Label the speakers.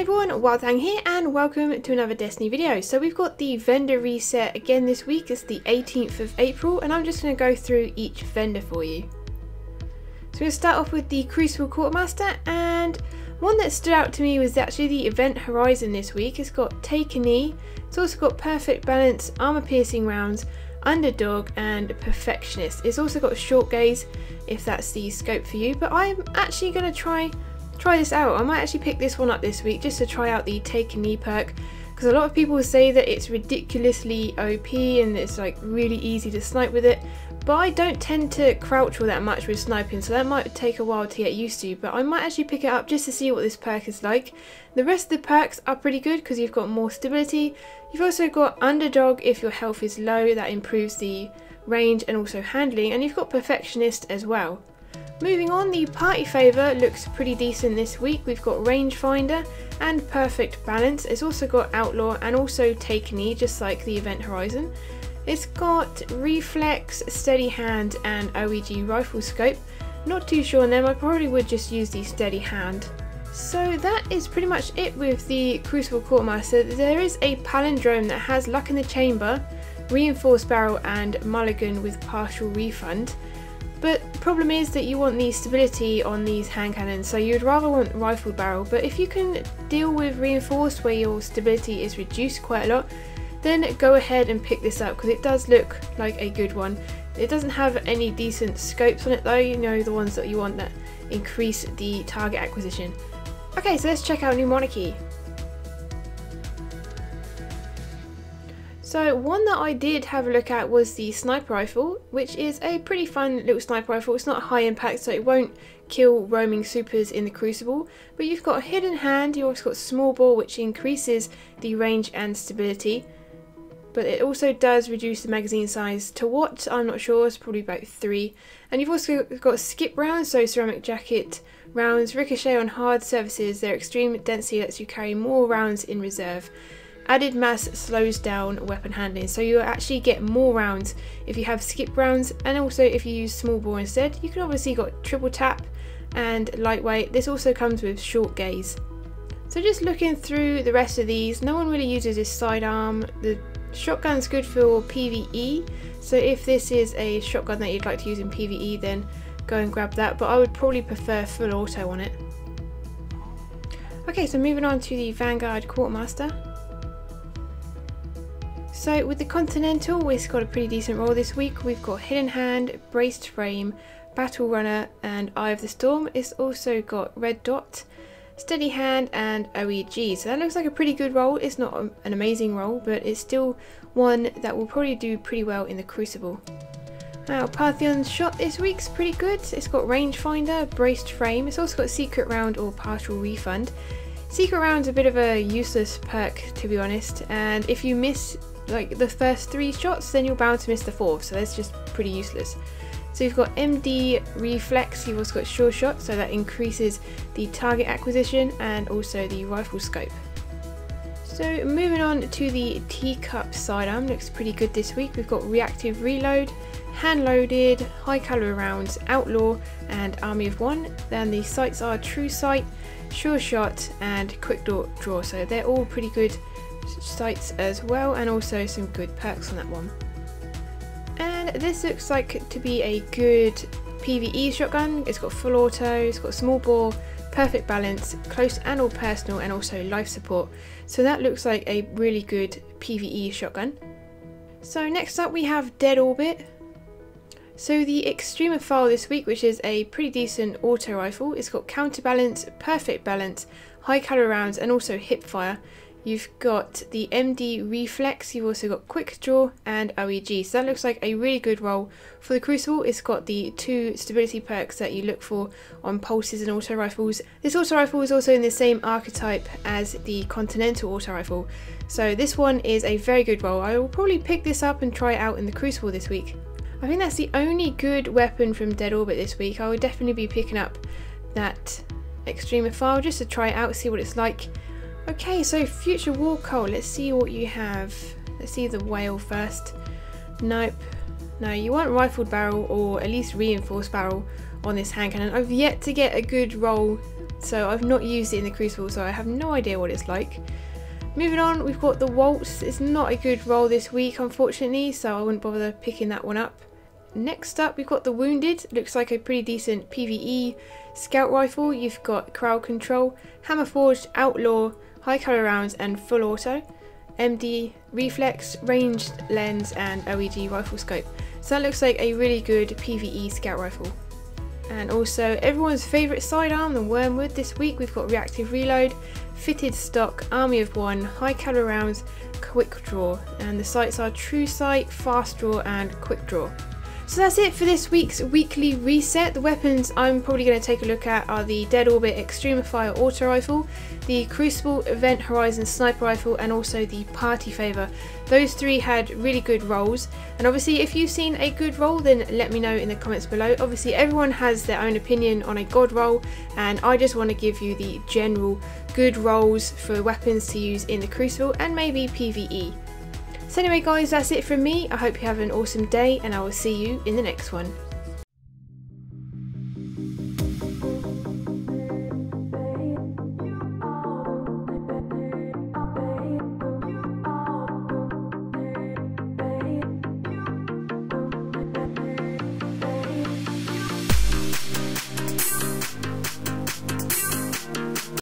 Speaker 1: Hey everyone, WildeThang here and welcome to another Destiny video. So we've got the vendor reset again this week. It's the 18th of April and I'm just going to go through each vendor for you. So we're going to start off with the Crucible Quartermaster, and one that stood out to me was actually the event horizon this week. It's got Take a Knee, it's also got Perfect Balance, Armor Piercing Rounds, Underdog and Perfectionist. It's also got Short Gaze if that's the scope for you, but I'm actually going to try this out. I might actually pick this one up this week just to try out the Take a Knee perk, because a lot of people say that it's ridiculously OP and it's like really easy to snipe with it, but I don't tend to crouch all that much with sniping, so that might take a while to get used to, but I might actually pick it up just to see what this perk is like. The rest of the perks are pretty good because you've got more stability. You've also got Underdog if your health is low, that improves the range and also handling, and you've got Perfectionist as well. Moving on, the party favour looks pretty decent this week. We've got Rangefinder and Perfect Balance. It's also got Outlaw and also Take a Knee, just like the Event Horizon. It's got Reflex, Steady Hand and OEG Rifle Scope. Not too sure on them, I probably would just use the Steady Hand. So that is pretty much it with the Crucible Quartermaster. There is a Palindrome that has Luck in the Chamber, Reinforced Barrel and Mulligan with partial refund. But the problem is that you want the stability on these hand cannons, so you'd rather want rifled barrel, but if you can deal with reinforced where your stability is reduced quite a lot, then go ahead and pick this up because it does look like a good one. It doesn't have any decent scopes on it though, you know, the ones that you want that increase the target acquisition. Okay, so let's check out New Monarchy. So one that I did have a look at was the sniper rifle, which is a pretty fun little sniper rifle. It's not high impact, so it won't kill roaming supers in the Crucible, but you've got a hidden hand, you've also got small bore which increases the range and stability, but it also does reduce the magazine size to what? I'm not sure, it's probably about 3. And you've also got skip rounds, so ceramic jacket rounds, ricochet on hard surfaces, their extreme density lets you carry more rounds in reserve. Added mass slows down weapon handling, so you actually get more rounds if you have skip rounds, and also if you use small bore instead. You can obviously got triple tap and lightweight. This also comes with short gaze. So just looking through the rest of these, no one really uses this sidearm. The shotgun's good for PvE, so if this is a shotgun that you'd like to use in PvE, then go and grab that, but I would probably prefer full auto on it. Okay, so moving on to the Vanguard Quartermaster. So with the Continental, it's got a pretty decent roll this week. We've got Hidden Hand, Braced Frame, Battle Runner and Eye of the Storm. It's also got Red Dot, Steady Hand and OEG. So that looks like a pretty good roll. It's not an amazing roll, but it's still one that will probably do pretty well in the Crucible. Now Parthian's shot this week's pretty good. It's got Rangefinder, Braced Frame. It's also got Secret Round or Partial Refund. Secret Round's a bit of a useless perk, to be honest, and if you miss like the first 3 shots, then you're bound to miss the 4th, so that's just pretty useless. So you've got MD Reflex, you've also got Sure Shot, so that increases the target acquisition and also the rifle scope. So moving on to the TEACUP sidearm, looks pretty good this week. We've got Reactive Reload, Hand Loaded, High Caliber Rounds, Outlaw and Army of One. Then the sights are True Sight, Sure Shot and Quick Draw, so they're all pretty good sights as well, and also some good perks on that one. And this looks like to be a good PvE shotgun. It's got full auto, it's got small bore, perfect balance, close and all personal, and also life support, so that looks like a really good PvE shotgun. So next up we have Dead Orbit. So the Extremophile this week, which is a pretty decent auto rifle, it's got counterbalance, perfect balance, high caliber rounds and also hip fire. You've got the MD Reflex, you've also got Quick Draw and OEG, so that looks like a really good roll. For the Crucible, it's got the 2 stability perks that you look for on pulses and auto rifles. This auto rifle is also in the same archetype as the Continental auto rifle, so this one is a very good roll. I will probably pick this up and try it out in the Crucible this week. I think that's the only good weapon from Dead Orbit this week. I would definitely be picking up that Extremophile just to try it out, see what it's like. Okay, so Future War Coal, let's see what you have. Let's see the whale first. Nope. No, you want rifled barrel or at least reinforced barrel on this hand cannon. I've yet to get a good roll so I've not used it in the Crucible, so I have no idea what it's like. Moving on, we've got the Waltz. It's not a good roll this week, unfortunately, so I wouldn't bother picking that one up. Next up, we've got the Wounded. Looks like a pretty decent PvE scout rifle. You've got crowd control, hammer forged, outlaw, high caliber rounds, and full auto. MD, reflex, ranged lens, and OEG rifle scope. So that looks like a really good PvE scout rifle. And also everyone's favourite sidearm, the Wormwood. This week we've got reactive reload, fitted stock, army of one, high caliber rounds, quick draw, and the sights are true sight, fast draw, and quick draw. So that's it for this week's weekly reset. The weapons I'm probably going to take a look at are the Dead Orbit Extremophile auto rifle, the Crucible Event Horizon sniper rifle, and also the Party Favour. Those three had really good rolls, and obviously if you've seen a good roll, then let me know in the comments below. Obviously everyone has their own opinion on a god roll, and I just want to give you the general good rolls for weapons to use in the Crucible and maybe PvE. So anyway guys, that's it from me. I hope you have an awesome day, and I will see you in the next one.